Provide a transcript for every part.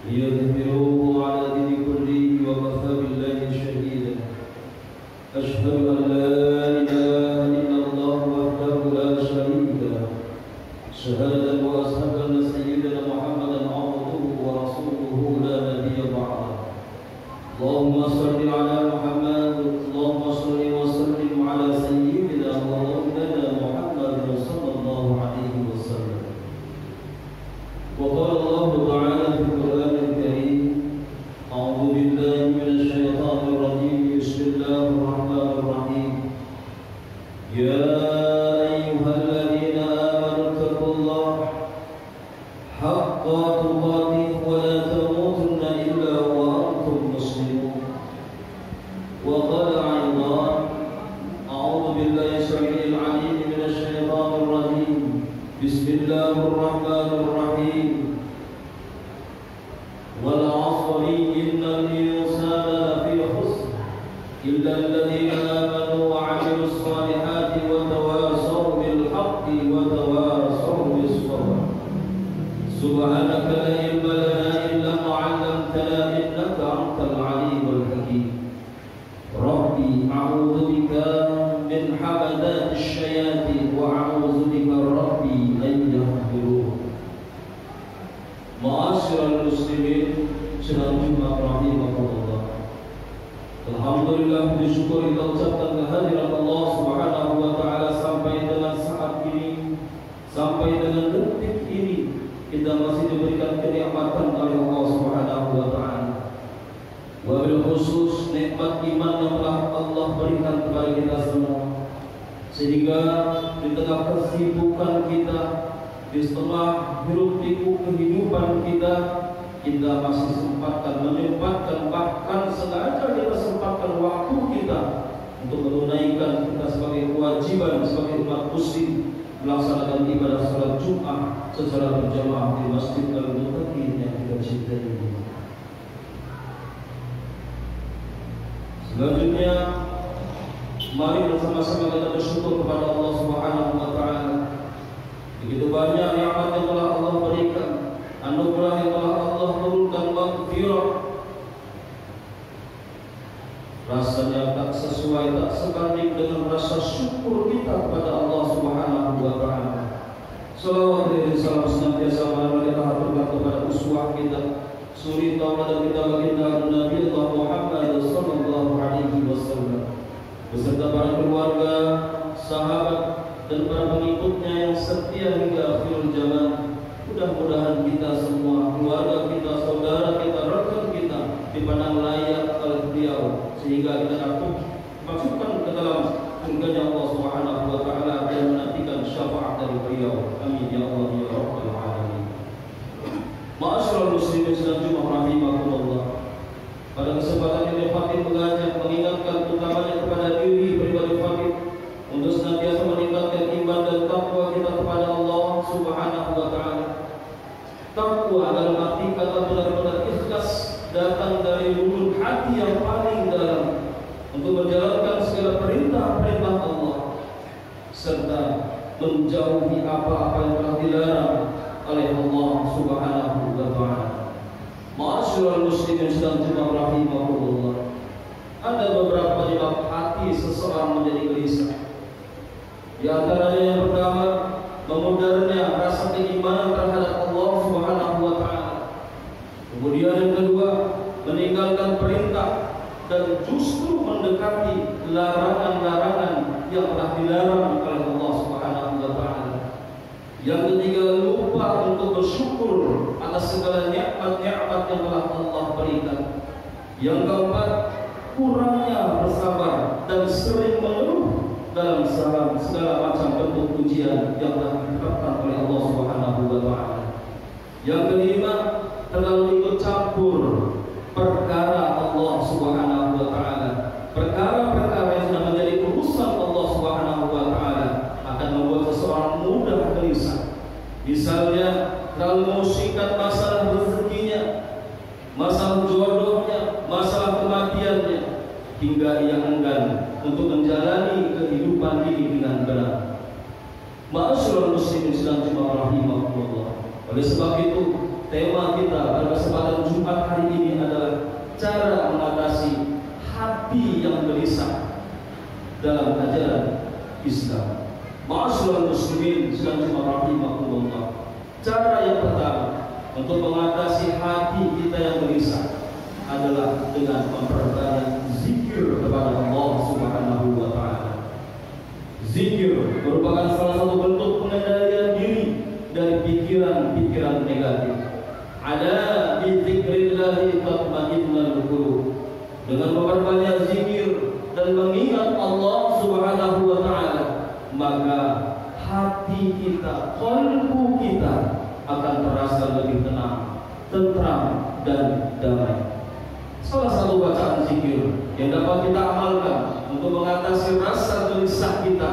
ليظهروه على دين كله وكفى بالله شهيدا أشهد أن لا إله إلا الله وحده لا شريك له شهادة وأشهد أن سيدنا محمدا عبده ورسوله لا نبي بعده اللهم صل على محمد اللهم صل وسلم على سيدنا ومولانا محمد صلى الله عليه وسلم وقال الله تعالى في القرآن الكريم أعوذ بالله من الشيطان الرجيم بسم الله الرحمن الرحيم يا أيها الذين آمنوا اتقوا الله حق تقاته ولا تموتن إلا وأنتم مسلمون وقال أيضا أعوذ بالله السميع العليم من الشيطان الرجيم بسم الله الرحمن الرحيم والعصر إن الإنسان لفي خسر إلا الذين آمنوا وعملوا الصالحات وتواصوا بالحق وتواصوا بالصبر سبحانك لا علم لنا إلا ما علمتنا إنك أنت العليم الحكيم ربي أعوذ بك من حمدات الشياطين وأعوذ بك ربي أن يحضرون Ma'asyiral muslimin sedang Jumat rahimahullah. Alhamdulillah bersyukur kita ucapkan kehadiran Allah Subhanahu wa taala sampai dengan saat ini, sampai dengan detik ini kita masih diberikan kenikmatan oleh Allah Subhanahu wa taala. Wabil khusus nikmat iman yang telah Allah berikan kepada kita semua. Sehingga di tengah kesibukan kita, di setengah hiruk pikuk kehidupan kita masih sempatkan menyempatkan, bahkan sengaja kita sempatkan waktu kita untuk menunaikan kita sebagai kewajiban sebagai umat muslim melaksanakan ibadah salat Jumat secara berjamaah di Masjid Al-Muttaqin yang kita cintai ini. Selanjutnya, mari bersama-sama kita bersyukur kepada Allah Subhanahu wa taala. Begitu banyak nikmat yang telah Allah berikan, anugerah yang telah Allah turunkan, maghfirah. Rasanya tak sesuai, tak sebanding dengan rasa syukur kita kepada Allah Subhanahu wa taala. Salawat dan salam senantiasa melimpah berkat kepada uswah kita, suri tauladan kita baginda Nabi Allah Muhammad sallallahu alaihi wasallam beserta para keluarga, sahabat dan para pengikutnya yang setia hingga akhir zaman. Mudah-mudahan kita semua, keluarga kita, saudara kita, rekan kita dipandang layak oleh beliau sehingga kita dapat masukkan ke dalam surganya Allah Subhanahu wa taala dan menantikan syafaat dari beliau. Amin ya Allah ya rabbal alamin. Ma'asyiral muslimin sedang Jumat rahimahullah. Pada kesempatan ini Fatih mengajak mengingatkan utamanya kepada diri pribadi Fatih untuk senantiasa meningkatkan iman dan takwa kita kepada Allah Subhanahu wa taala. Takwa dalam arti kata benar-benar ikhlas datang dari lubuk hati yang paling dalam untuk menjalankan segala perintah-perintah Allah serta menjauhi apa-apa yang telah dilarang oleh Allah Subhanahu wa taala. Ma'asyiral muslimin sedang Jumat rahimahullah. Ada beberapa penyebab hati seseorang menjadi gelisah. Di antaranya yang pertama, memudarnya rasa keimanan terhadap Allah Subhanahu wa taala. Kemudian yang kedua, meninggalkan perintah dan justru mendekati larangan-larangan yang telah dilarang oleh Allah Subhanahu wa taala. Yang ketiga, lupa untuk bersyukur atas segala nikmat-nikmat yang telah Allah berikan. Yang keempat, kurangnya bersabar dan sering mengeluh dalam segala macam bentuk ujian yang telah diterapkan oleh Allah Subhanahu wa taala. Yang kelima, terlalu ikut campur perkara Allah Subhanahu wa taala. Perkara-perkara yang sudah menjadi urusan Allah Subhanahu wa taala akan membuat seseorang mudah gelisah. Misalnya, terlalu memusingkan masalah rezekinya, masalah jodohnya, masalah kematiannya, hingga ia enggan untuk menjalani kehidupan ini dengan benar. Ma'asyiral muslimin sedang Jumat rahimahullah. Oleh sebab itu, tema kita pada kesempatan Jumat hari ini adalah cara mengatasi hati yang gelisah dalam ajaran Islam. Ma'asyiral muslimin sedang Jumat rahimahumullah. Cara yang pertama untuk mengatasi hati kita yang gelisah adalah dengan memperbanyak zikir kepada Allah Subhanahu wa taala. Zikir merupakan salah satu bentuk pengendalian diri dari pikiran-pikiran negatif. Ada bi dzikrillahi tatma'innul qulub. Dengan memperbanyak zikir dan mengingat Allah Subhanahu wa taala, maka hati kita, qalbu kita akan terasa lebih tenang, tentram dan damai. Salah satu bacaan zikir yang dapat kita amalkan untuk mengatasi rasa gelisah kita,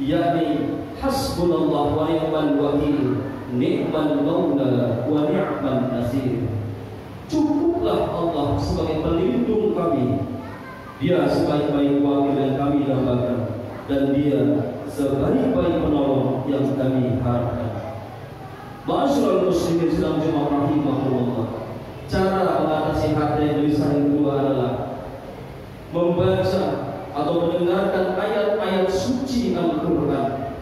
yakni hasbunallah wa ni'mal wakil, ni'mal maula wa ni'man nasir. Cukuplah Allah sebagai pelindung kami, Dia sebaik-baik wakil yang kami dambakan, dan Dia sebaik-baik penolong yang kami harapkan. Ma'asyiral muslimin sedang Jumat rahimahumullah. Cara mengatasi hati yang gelisah yang kedua adalah membaca atau mendengarkan ayat-ayat suci Al-Quran.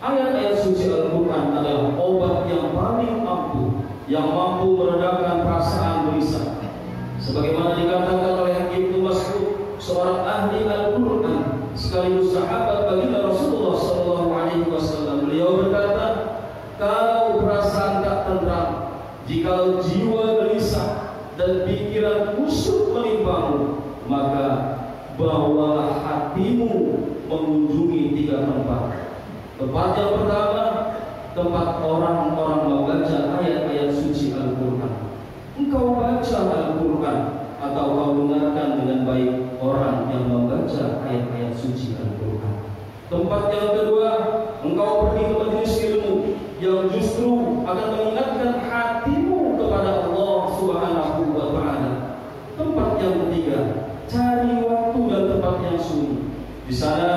Ayat-ayat suci Al-Quran adalah obat yang paling ampuh, yang mampu meredakan perasaan gelisah. Sebagaimana dikatakan oleh Ibnu Mas'ud, seorang ahli Al-Quran sekaligus sahabat baginda Rasulullah SAW. Beliau berkata, kalau perasaan tak tentram, jika jiwa gelisah dan pikiran kusut menimpamu, maka bawalah hatimu mengunjungi 3 tempat. Tempat yang pertama, tempat orang-orang membaca ayat-ayat suci Al-Quran. Engkau baca Al-Quran atau kau dengarkan dengan baik orang yang membaca ayat-ayat suci Al-Quran. Tempat yang kedua, engkau pergi ke majelis ilmu yang justru akan mengingatkan hatimu kepada Allah Subhanahu wa taala. Tempat yang ketiga, cari waktu dan tempat yang sunyi. Di sana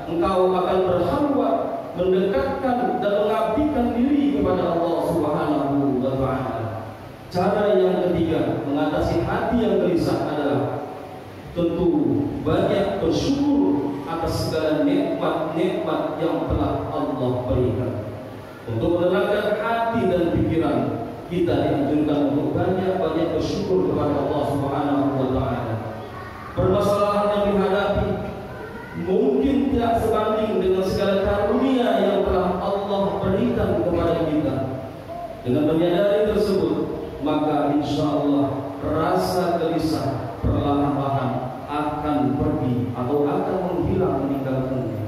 engkau akan berkhalwat, mendekatkan dan mengabdikan diri kepada Allah Subhanahu wa taala. Cara yang ketiga mengatasi hati yang gelisah adalah tentu banyak bersyukur atas segala nikmat-nikmat yang telah Allah berikan. Untuk menenangkan hati dan pikiran, kita dianjurkan untuk banyak-banyak bersyukur kepada Allah Subhanahu wa taala. Permasalahan yang dihadapi mungkin tidak sebanding dengan segala karunia yang telah Allah berikan kepada kita. Dengan menyadari tersebut, maka insya Allah rasa gelisah perlahan-lahan akan pergi atau akan menghilang meninggalkannya.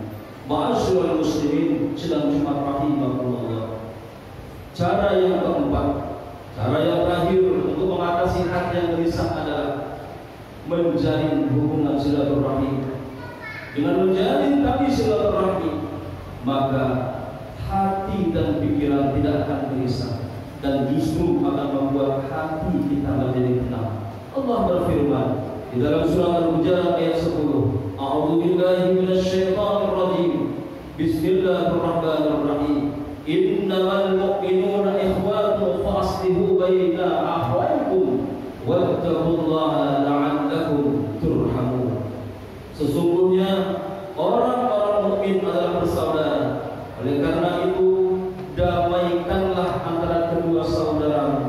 Ma'asyiral muslimin sedang Jumat rahimahumullah. Cara yang keempat, cara yang terakhir untuk mengatasi hati yang gelisah adalah menjalin hubungan silaturahim. Dengan menjalin tali silaturahim, maka hati dan pikiran tidak akan gelisah dan justru akan membuat hati kita menjadi tenang. Allah berfirman di dalam surah Al-Hujurat ayat 10, A'udzu billahi minasyaitonir rajim. Bismillahirrahmanirrahim. Innamal mu'minuna ikhwatun fa aslihu baina akhawaykum wattaqullaha la'allakum turhamun. Sesungguhnya orang-orang mukmin adalah bersaudara. Oleh karena itu, damaikanlah antara kedua saudara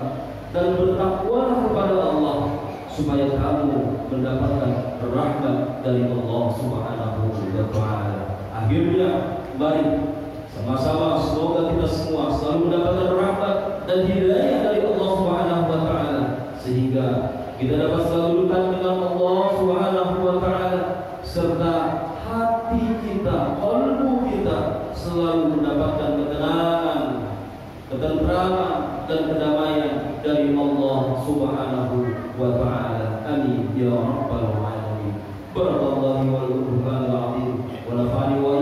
dan bertakwalah kepada Allah supaya kamu mendapatkan rahmat dari Allah Subhanahu wa taala. Akhirnya, mari sama-sama semoga kita semua selalu mendapatkan rahmat dan hidayah dari Allah Subhanahu wa taala sehingga kita dapat selalu dekat dengan Allah Subhanahu wa taala serta hati kita, qalbu kita selalu mendapatkan ketenangan, ketentraman dan kedamaian dari Allah Subhanahu wa taala. Amin ya rabbal alamin. Barakallahu wa lakum wa nafa'ani wa